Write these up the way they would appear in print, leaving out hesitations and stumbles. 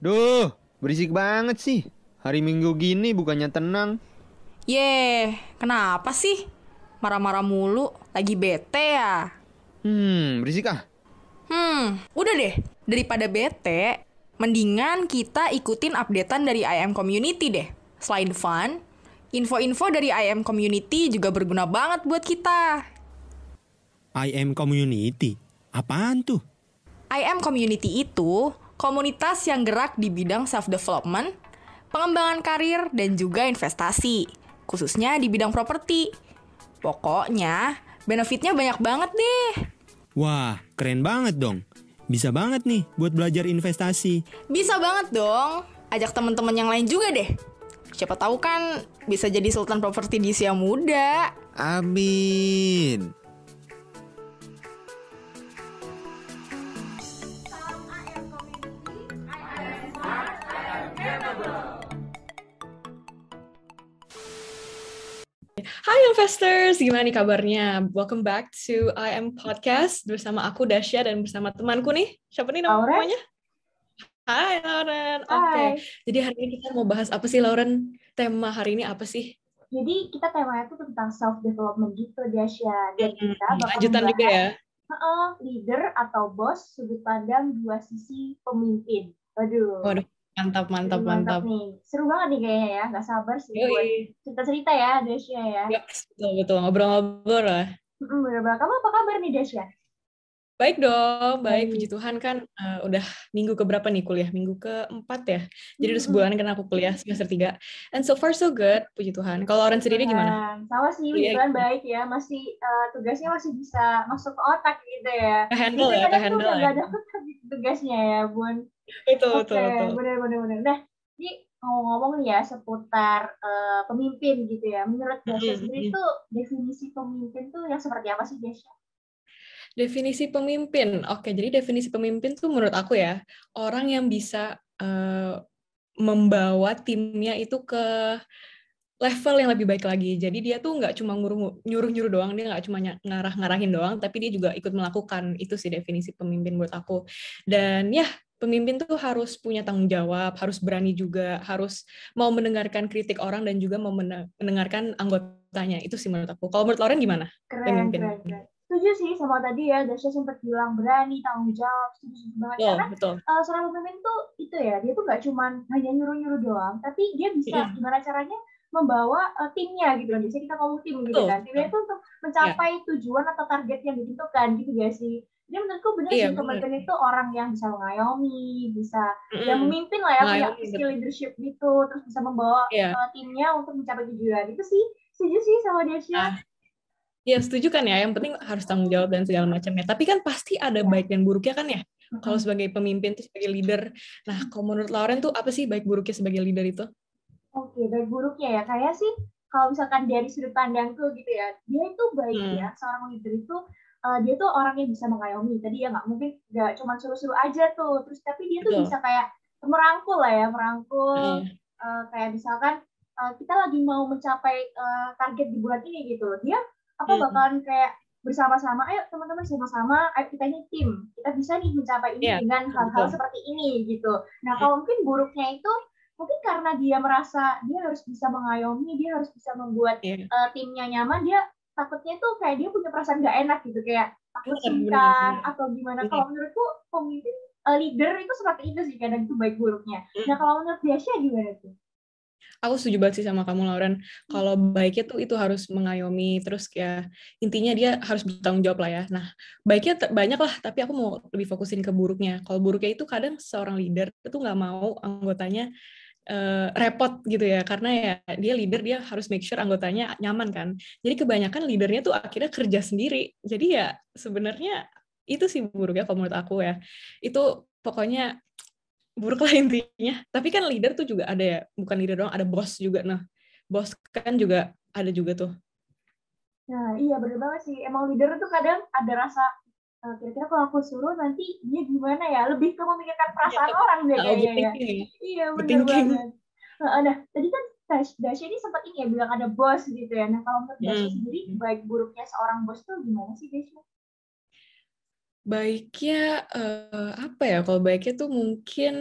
Duh, berisik banget sih. Hari Minggu gini bukannya tenang. Kenapa sih? Marah-marah mulu, lagi bete ya? Berisik ah. Udah deh, daripada bete, mendingan kita ikutin updatean dari IM Community deh. Selain fun, info-info dari IM Community juga berguna banget buat kita. IM Community? Apaan tuh? IM Community itu komunitas yang gerak di bidang self-development, pengembangan karir, dan juga investasi, khususnya di bidang properti. Pokoknya, benefitnya banyak banget deh. Wah, keren banget dong. Bisa banget nih buat belajar investasi. Bisa banget dong. Ajak teman-teman yang lain juga deh. Siapa tahu kan bisa jadi sultan properti di usia muda. Amin. Hai investors, gimana nih kabarnya? Welcome back to I Am Podcast bersama aku Dasya dan bersama temanku nih. Siapa nih Lauren? namanya? Hai Lauren. Oke. Hai. Jadi hari ini kita mau bahas apa sih Lauren? Tema hari ini apa sih? Jadi kita temanya tuh tentang self development gitu, Dasya. Dan kita bakal Lanjutan juga ya. membahas leader atau bos sudut pandang dua sisi pemimpin. Waduh, mantap. Nih. Seru banget nih kayaknya ya. Nggak sabar sih buat Yoi. cerita-cerita ya, Dasya ya. Yep, betul. Ngobrol-ngobrol lah. Bener banget. Kamu apa kabar nih, Dasya? Baik dong, baik. Puji Baik. Tuhan kan udah minggu keberapa nih kuliah? Minggu keempat ya. Jadi udah sebulan kan aku kuliah semester 3. And so far so good, puji Tuhan. Kalau Lauren sendiri gimana? Sama sih, Kuliah kebetulan gimana? baik ya. Masih tugasnya masih bisa masuk ke otak gitu ya. Ke-handle Biasanya ya, kadang tuh ke-handle udah ya. nggak dapet gitu tugasnya ya, Bun. Oke, Betul. benar. Nah, ini ngomong-ngomong nih ya seputar pemimpin gitu ya. Menurut Dasya sendiri Mm-mm. tuh definisi pemimpin tuh yang seperti apa sih, Dasya? Definisi pemimpin. Oke, jadi definisi pemimpin tuh menurut aku ya, orang yang bisa membawa timnya itu ke level yang lebih baik lagi. Jadi dia tuh nggak cuma nyuruh-nyuruh doang, dia nggak cuma ngarah-ngarahin doang, tapi dia juga ikut melakukan. Itu sih definisi pemimpin menurut aku. Dan ya, pemimpin tuh harus punya tanggung jawab, harus berani juga, harus mau mendengarkan kritik orang dan juga mau mendengarkan anggotanya. Itu sih menurut aku. Kalau menurut Lauren gimana? Pemimpin. Keren. Setuju sih sama tadi ya, Dasya sempat bilang berani, tanggung jawab, setuju banget. Karena Betul. seorang pemimpin tuh itu ya, dia tuh nggak cuma hanya nyuruh-nyuruh doang, tapi dia bisa Mm-mm. gimana caranya membawa timnya gitu kan. Biasanya kita ngomong tim gitu kan. Timnya Betul. itu untuk Ya, mencapai tujuan atau target yang ditentukan gitu gak sih? Jadi menurutku bener iya sih, benar. pemimpin itu orang yang bisa mengayomi, bisa ya Mm-mm. memimpin lah ya, punya Mengayomi, skill betul. leadership gitu, terus bisa membawa Iya. timnya untuk mencapai tujuan. Itu sih, setuju sih sama Desya. Nah, ya setuju kan ya. Yang penting harus tanggung jawab dan segala macamnya. Tapi kan pasti ada Ya. baik dan buruknya kan ya. Kalau sebagai pemimpin tuh sebagai leader. Nah, kalau menurut Lauren tuh apa sih baik buruknya sebagai leader itu? Oke, baik buruknya ya. Kayak sih kalau misalkan dari sudut pandangku gitu ya, dia itu baik ya. Hmm. Seorang leader itu dia tuh orang yang bisa mengayomi. Tadi ya nggak mungkin nggak cuma suruh-suruh aja tuh. Terus tapi dia tuh Betul. bisa kayak merangkul lah ya, merangkul Hmm. kayak misalkan kita lagi mau mencapai target di bulan ini gitu. Dia apa Hmm. bakalan kayak bersama-sama, ayo teman-teman sama-sama, ayo kita ini tim, kita bisa nih mencapai ini Iya, dengan hal-hal betul. seperti ini gitu. Nah Hmm. kalau mungkin buruknya itu mungkin karena dia merasa dia harus bisa mengayomi, dia harus bisa membuat Iya. timnya nyaman, dia takutnya tuh kayak dia punya perasaan gak enak gitu, kayak takut sungkan Benar. atau gimana. Benar. Kalau menurutku pemimpin leader itu seperti itu sih, kadang itu baik buruknya. Nah Hmm. kalau menurut Desya gimana tuh? Aku setuju banget sih sama kamu, Lauren. Kalau baiknya tuh itu harus mengayomi, terus ya intinya dia harus bertanggung jawab lah ya. Nah, baiknya banyak lah, tapi aku mau lebih fokusin ke buruknya. Kalau buruknya itu kadang seorang leader itu nggak mau anggotanya repot gitu ya, karena ya dia leader, dia harus make sure anggotanya nyaman kan. Jadi kebanyakan leadernya tuh akhirnya kerja sendiri. Jadi ya sebenarnya itu sih buruknya kalau menurut aku ya. Itu pokoknya buruk lah intinya. Tapi kan leader tuh juga ada ya, bukan leader doang, ada bos juga. Nah, bos kan juga ada juga tuh. Nah iya bener banget sih, emang leader tuh kadang ada rasa kira-kira kalau aku suruh nanti dia gimana ya, lebih ke memikirkan Ya, perasaan orang deh kayaknya ya. overthinking ya. Iya bener Overthinking. banget. Nah tadi kan Dasya ini sempat ini ya bilang ada bos gitu ya. Nah kalau menurut Dasya sendiri baik buruknya seorang bos tuh gimana sih Dasya? Baiknya apa ya? Kalau baiknya tuh mungkin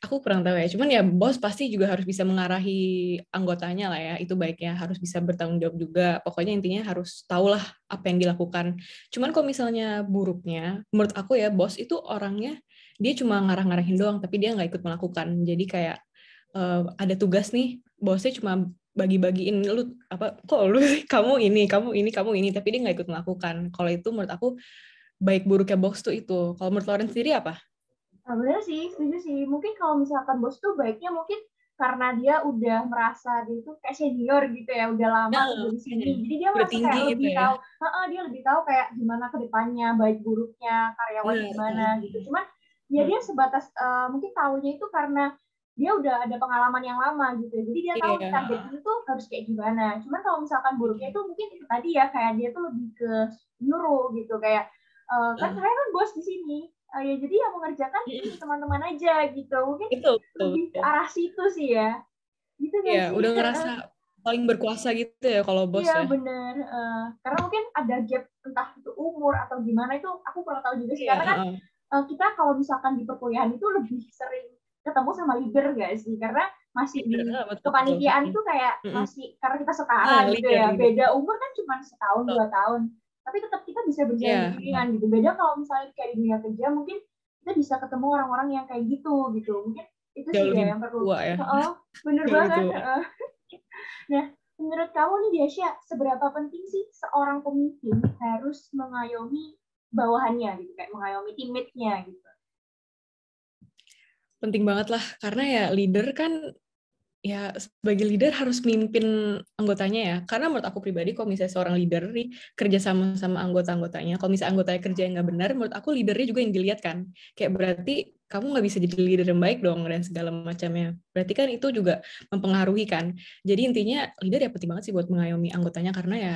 Aku kurang tahu ya. Cuman ya bos pasti juga harus bisa mengarahi anggotanya lah ya. Itu baiknya harus bisa bertanggung jawab juga. Pokoknya intinya harus tahulah apa yang dilakukan. Cuman kalau misalnya buruknya, menurut aku ya bos itu orangnya dia cuma ngarah-ngarahin doang, tapi dia nggak ikut melakukan. Jadi kayak ada tugas nih, bosnya cuma bagi-bagiin lu apa? Kok lu sih kamu ini, tapi dia nggak ikut melakukan. Kalau itu menurut aku baik buruknya bos tuh itu. Kalau menurut Lauren sendiri apa? Nah, bener sih, setuju sih. Mungkin kalau misalkan bos tuh baiknya mungkin karena dia udah merasa dia tuh kayak senior gitu ya, udah lama Ya, kerja di sini. Jadi dia udah merasa tinggi kayak gitu lebih ya. tahu, dia lebih tahu kayak gimana ke depannya, baik buruknya, karyawannya gimana Benar. gitu. Cuman ya dia sebatas mungkin tahunya itu karena dia udah ada pengalaman yang lama gitu. Jadi dia tahu Iya. target itu tuh harus kayak gimana. Cuman kalau misalkan buruknya itu mungkin itu tadi ya, kayak dia tuh lebih ke nyuruh gitu. Kayak, kan saya kan bos di sini. Ya jadi yang mengerjakan ini teman-teman aja gitu. Mungkin Betul, betul, lebih ke betul. arah situ sih ya. Gitu gak Iya, sih? udah ngerasa paling berkuasa gitu ya kalau bos Iya ya. bener. Karena mungkin ada gap entah itu umur atau gimana itu aku kurang tahu juga sih. Iya, Karena kan kita kalau misalkan di perkuliahan itu lebih sering ketemu sama leader gak sih? Karena masih di betul, kepanitiaan betul. itu kayak masih karena kita setara gitu Leader, ya. leader. Beda umur kan cuma setahun Betul. 2 tahun. Tapi tetap kita bisa berjalan Iya, beriringan gitu. Beda kalau misalnya kayak di dunia kerja mungkin kita bisa ketemu orang-orang yang kayak gitu gitu. Mungkin itu jauh sih lebih ya yang perlu. tua ya. Bener Jauh lebih banget. tua. Nah, menurut kamu nih Desya, seberapa penting sih seorang pemimpin harus mengayomi bawahannya gitu, kayak mengayomi teammate-nya gitu? Penting banget lah, karena ya leader kan, ya sebagai leader harus memimpin anggotanya ya. Karena menurut aku pribadi, kalau misalnya seorang leader nih, kerja sama anggota-anggotanya, kalau misalnya anggotanya kerja yang nggak benar, menurut aku leadernya juga yang dilihat kan. Kayak berarti kamu nggak bisa jadi leader yang baik dong, dan segala macamnya. Berarti kan itu juga mempengaruhi kan. Jadi intinya leader ya penting banget sih buat mengayomi anggotanya, karena ya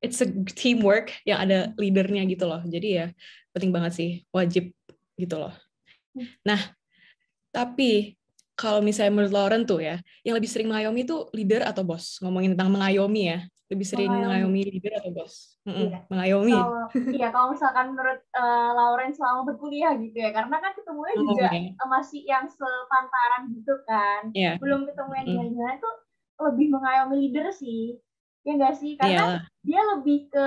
it's a teamwork yang ada leadernya gitu loh. Jadi ya penting banget sih, wajib gitu loh. Nah, tapi kalau misalnya menurut Lauren tuh ya, yang lebih sering mengayomi itu leader atau bos? Ngomongin tentang mengayomi ya, lebih sering Mengayomi. mengayomi leader atau bos? Iya. Mengayomi. Kalau misalkan menurut Lauren selama berkuliah gitu ya, karena kan ketemunya juga masih yang sepantaran gitu kan, Yeah. belum ketemu yang gimana-gimana itu lebih mengayomi leader sih, ya nggak sih? Karena dia lebih ke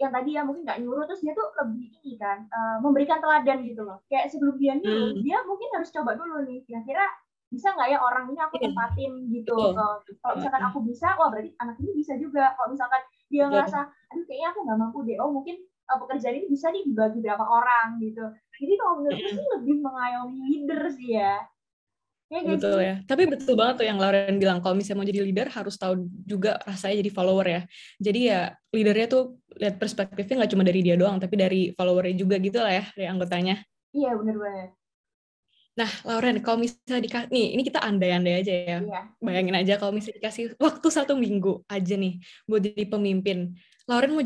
yang tadi ya mungkin nggak nyuruh, terus dia tuh lebih ini kan, memberikan teladan gitu loh. Kayak sebelum dia nyuruh, dia mungkin harus coba dulu nih, kira-kira bisa nggak ya orang ini aku tempatin gitu. Kalau misalkan aku bisa, wah berarti anak ini bisa juga. Kalau misalkan dia ngerasa, aduh kayaknya aku nggak mampu deh, mungkin pekerjaan ini bisa nih dibagi berapa orang gitu. Jadi kalau menurutku sih lebih mengayomi leader sih ya. Betul ya. Tapi betul banget tuh yang Lauren bilang, kalau misalnya mau jadi leader harus tahu juga rasanya jadi follower ya. Jadi ya leadernya tuh lihat perspektifnya nggak cuma dari dia doang, tapi dari followernya juga gitu lah ya, dari anggotanya. Iya benar banget. Nah, Lauren, kalau misalnya nih ini kita andai-andai aja ya. Iya. Bayangin aja kalau misalnya dikasih waktu 1 minggu aja nih buat jadi pemimpin. Lauren mau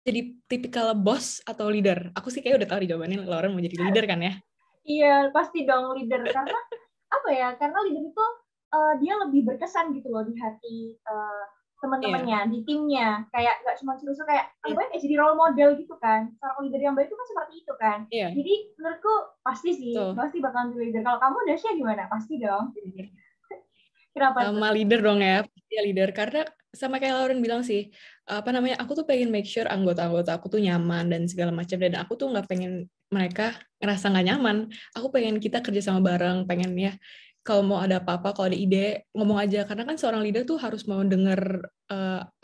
jadi tipikal bos atau leader? Aku sih kayak udah tahu jawabannya, Lauren mau jadi leader kan ya? Iya, pasti dong leader. Karena apa ya? Karena leader itu dia lebih berkesan gitu loh di hati teman-temannya, di timnya. Kayak nggak cuma suruh kayak jadi role model gitu kan. Seorang leader yang baik itu kan seperti itu kan. Jadi menurutku pasti sih, pasti bakalan jadi leader. Kalau kamu Dasya gimana? Pasti dong. Kenapa sama leader dong ya, pasti leader. Karena sama kayak Lauren bilang sih, aku tuh pengen make sure anggota-anggota aku tuh nyaman dan segala macam, dan aku tuh nggak pengen mereka ngerasa nggak nyaman. Aku pengen kita kerja sama bareng, pengen ya kalau mau ada apa-apa, kalau ada ide ngomong aja. Karena kan seorang leader tuh harus mau denger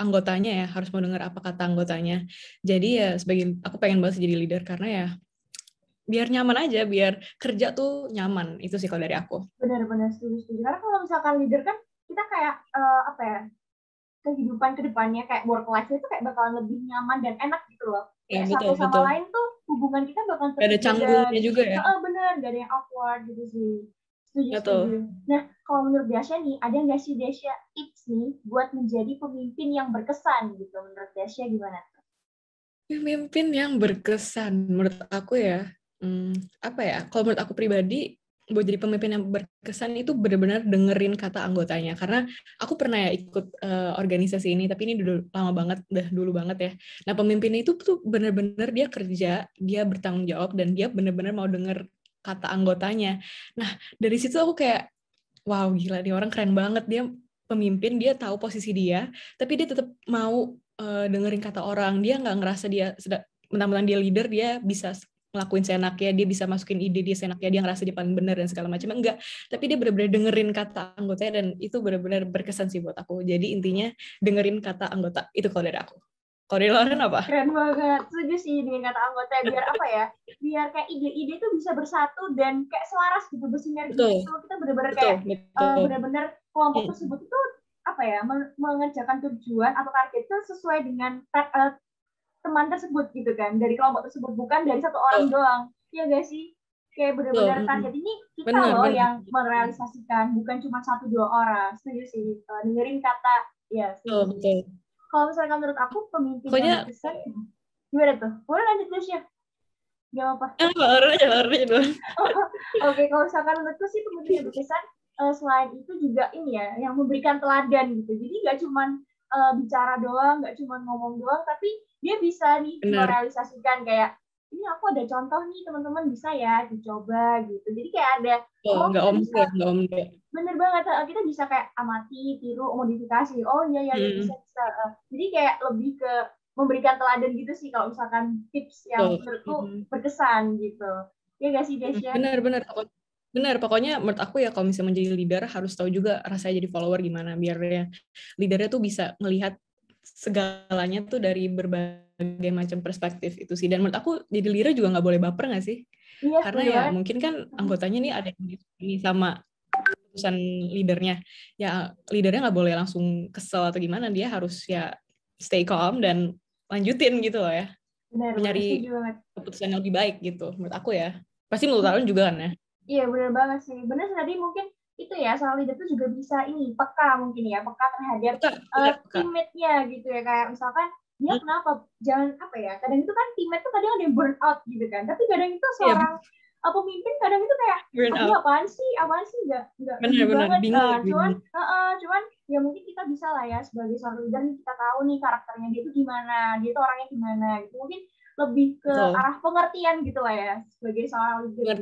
anggotanya ya, harus mau denger apa kata anggotanya. Jadi ya aku pengen banget jadi leader karena ya biar nyaman aja, biar kerja tuh nyaman. Itu sih kalau dari aku. Benar-benar setuju. Karena kalau misalkan leader kan kita kayak kehidupan kedepannya kayak work life itu kayak bakalan lebih nyaman dan enak gitu loh. Kayak satu sama lain tuh hubungan kita bakal terjaga. Ada canggungnya juga ya. Bener, gak ada yang awkward gitu sih. Setuju. Nah, kalau menurut Dasya nih, ada nggak sih Dasya tips nih buat menjadi pemimpin yang berkesan gitu? Menurut Dasya gimana? Pemimpin yang berkesan menurut aku ya, kalau menurut aku pribadi, buat jadi pemimpin yang berkesan itu benar-benar dengerin kata anggotanya. Karena aku pernah ya ikut organisasi ini, tapi ini udah dulu banget ya. Nah, pemimpin itu tuh benar-benar dia kerja, dia bertanggung jawab, dan dia benar-benar mau denger kata anggotanya. Nah, dari situ aku kayak, wow gila, dia orang keren banget. Dia pemimpin, dia tahu posisi dia, tapi dia tetap mau dengerin kata orang. Dia nggak ngerasa dia mentang-mentang dia leader, dia bisa ngelakuin seenaknya, dia bisa masukin ide dia seenaknya, dia ngerasa dia paling benar dan segala macam. Enggak, tapi dia benar-benar dengerin kata anggotanya, dan itu benar-benar berkesan sih buat aku. Jadi intinya dengerin kata anggota, itu kalau dari aku. Kalau dari Lauren apa? Keren banget, setuju sih dengan kata anggota, biar apa ya, biar kayak ide-ide tuh bisa bersatu dan kayak selaras gitu, bersinergi gitu. Kita benar-benar kayak benar-benar kelompok tersebut itu apa ya, mengerjakan tujuan atau target itu sesuai dengan teman tersebut gitu kan, dari kelompok tersebut, bukan dari satu orang doang. Iya gak sih? Kayak benar-benar target ini kita loh yang merealisasikan, bukan cuma 1-2 orang. Setuju sih, dengerin kata ya. Betul. Kalau misalnya menurut aku pemimpin yang berkesan, gimana tuh? Boleh lanjut terus ya? Gak apa-apa. Lalu dulu. Oke, kalau misalkan menurutku sih pemimpin yang berkesan, selain itu juga ini ya, yang memberikan teladan gitu. Jadi nggak cuma bicara doang, nggak cuma ngomong doang, tapi dia bisa nih merealisasikan kayak, ini aku ada contoh nih teman-teman, bisa ya dicoba gitu. Jadi kayak ada nggak omong. Bener banget, kita bisa kayak amati, tiru, modifikasi. Oh iya bisa. Jadi kayak lebih ke memberikan teladan gitu sih kalau misalkan tips yang menurutku berkesan gitu. Ya nggak sih Desya? Benar, pokoknya menurut aku ya kalau misalnya menjadi leader harus tahu juga rasanya jadi follower gimana, biar leadernya tuh bisa melihat segalanya tuh dari berbagai macam perspektif itu sih. Dan menurut aku jadi leader juga nggak boleh baper nggak sih? Iya, karena ya mungkin kan anggotanya nih ada yang ini sama keputusan leadernya. Ya leadernya nggak boleh langsung kesel atau gimana, dia harus ya stay calm dan lanjutin gitu loh ya. Mencari keputusan yang lebih baik gitu menurut aku ya. Pasti menurut kalian juga kan ya? Iya benar banget sih. Benar tadi mungkin itu ya, soal leader tuh juga bisa ini peka mungkin ya, peka terhadap teammate-nya gitu ya, kayak misalkan dia kenapa jangan apa ya, kadang itu kan teammate tuh kadang ada yang burn out gitu kan, tapi kadang itu seorang pemimpin kadang itu kayak apaan sih nggak banget bingung. Cuman ya mungkin kita bisa lah ya sebagai seorang leader nih, kita tahu nih karakternya dia itu gimana, dia itu orangnya gimana gitu, mungkin lebih ke arah pengertian gitu lah ya sebagai seorang leader.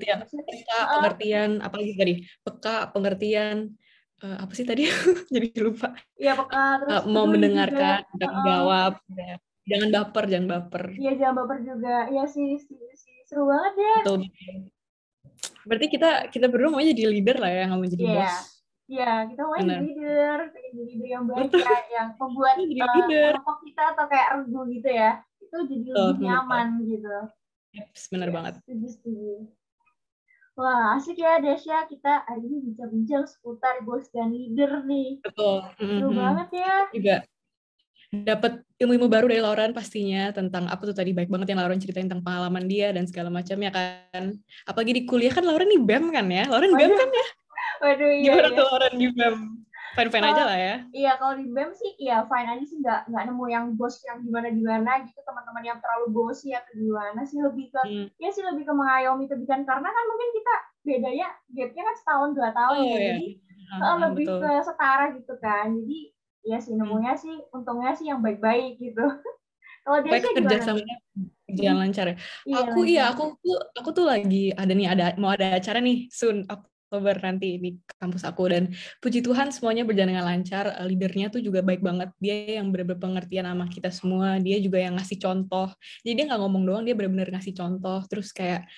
Pengertian apalagi tadi, peka, pengertian, apa sih tadi? Jadi lupa. Iya, peka, terus mau mendengarkan, jawab, jangan baper. Iya, jangan baper juga. Iya sih, seru banget ya. Betul. Berarti kita berdua mau jadi leader lah ya, nggak mau jadi bos. Iya, kita mau jadi leader, pengen jadi leader yang baik ya, yang membuat kelompok kita atau kayak regu gitu ya, itu jadi lebih nyaman gitu. Bener banget. Setuju. Wah, asik ya Desya, kita hari ini bincang-bincang seputar bos dan leader nih. Betul. Seru banget ya. Juga dapat ilmu-ilmu baru dari Lauren pastinya tentang apa tuh tadi, baik banget yang Lauren ceritain tentang pengalaman dia dan segala macamnya kan. Apalagi di kuliah kan Lauren nih BEM kan ya? Lauren BEM kan ya? Waduh, iya. Gimana tuh Lauren di BEM? Fine-fine aja lah ya. Iya, kalau di BEM sih ya fine aja sih, nggak nemu yang bos yang gimana gitu, teman-teman yang terlalu bosi atau gimana sih, lebih ke ya sih lebih ke mengayomi kebijakan, karena kan mungkin kita bedanya gapnya kan setahun 2 tahun jadi lebih ke setara gitu kan, jadi ya sih nemunya sih untungnya sih yang baik-baik gitu. Kalau dia sih kerjasamanya berjalan lancar ya. Aku tuh lagi mau ada acara nih soon Oktober nanti di kampus aku, dan puji Tuhan semuanya berjalan dengan lancar. Leadernya tuh juga baik banget, dia yang benar-benar pengertian sama kita semua, dia juga yang ngasih contoh, jadi dia nggak ngomong doang, dia benar-benar ngasih contoh, terus kayak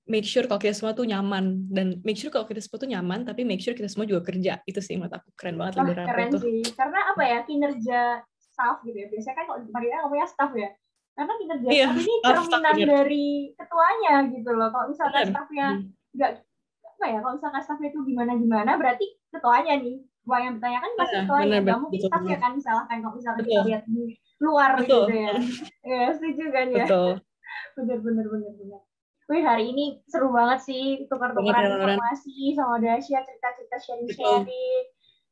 make sure kalau kita semua tuh nyaman, dan make sure kalau kita semua tuh nyaman, tapi make sure kita semua juga kerja. Itu sih menurut aku keren banget leader aku tuh. Keren sih, karena apa ya, kinerja staff gitu ya, biasanya kan kalau di Maria ngomongnya staff ya, karena kinerja staff ini cerminan dari ketuanya gitu loh. Kalau misalkan staffnya nggak apa ya, kalau misalkan staffnya itu gimana berarti ketuanya nih, ketua yang bertanya kan pasti ketuanya, nggak mungkin staffnya kan disalahkan kalau misalkan kita lihat di luar gitu ya. Ya setuju kan ya. Bener. Wih, hari ini seru banget sih, tukar-tukaran informasi sama Dasya, cerita-cerita sharing-sharing.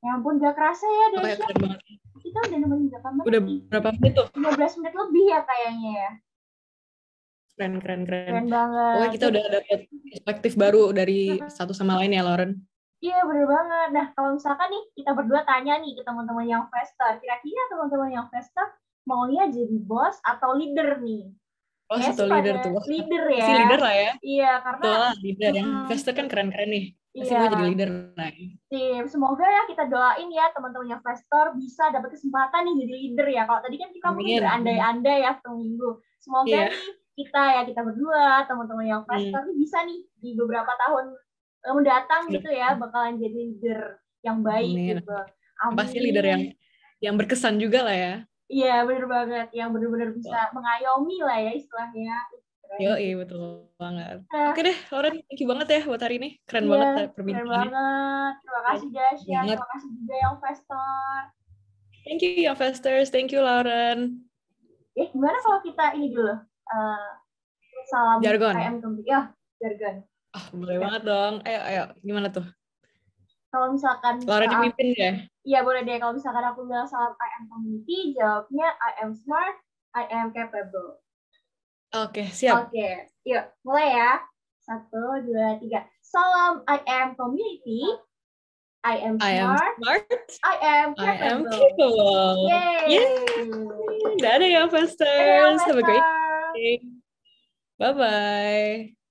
Ya ampun, gak kerasa ya Dasya. Kita udah nemenin berapa menit? Udah berapa menit tuh? 15 menit lebih ya kayaknya ya. Keren banget. Pokoknya kita udah dapat perspektif baru dari satu sama lain ya, Lauren. Iya, bener banget. Nah, kalau misalkan nih, kita berdua tanya nih ke teman-teman yang Fester, kira-kira teman-teman yang Fester maunya jadi bos atau leader nih? Oh, Kayaknya satu sih leader pada tuh. leader ya. Pasti leader lah ya. Iya, karena Betul lah, leader. Yang mm, investor kan keren-keren nih. Pasti iya. gue jadi leader. Nah, Sip. Semoga ya kita doain ya teman-teman yang investor bisa dapat kesempatan nih jadi leader ya. Kalau tadi kan kita mungkin amin. berandai-andai ya setengah minggu. Semoga Iya. nih kita berdua, teman-teman yang investor nih bisa nih di beberapa tahun mendatang gitu ya bakalan jadi leader yang baik Amin. gitu. Amin. Pasti leader yang berkesan juga lah ya. Iya, bener banget. Yang benar-benar bisa mengayomi lah ya istilahnya. Yoi, betul banget. Oke deh, Lauren, thank you banget ya buat hari ini. Keren Iya, banget keren perbincangannya. banget. Terima kasih Dasya, terima kasih juga yang investor. Thank you investors, thank you Lauren. Gimana kalau kita ini dulu? Salam Jargon. IM Company. Ya, jargon. Boleh banget dong. Ayo, gimana tuh? Kalau misalkan Lauren dipimpin ya? Iya, boleh deh. Kalau misalkan aku bilang salam IM Community, jawabnya I am smart, I am capable. Oke, siap. Oke, yuk mulai ya. 1, 2, 3. Salam I am Community, I am smart, I am capable. Yay! Dadah ya, investors. Have a great day. Bye-bye.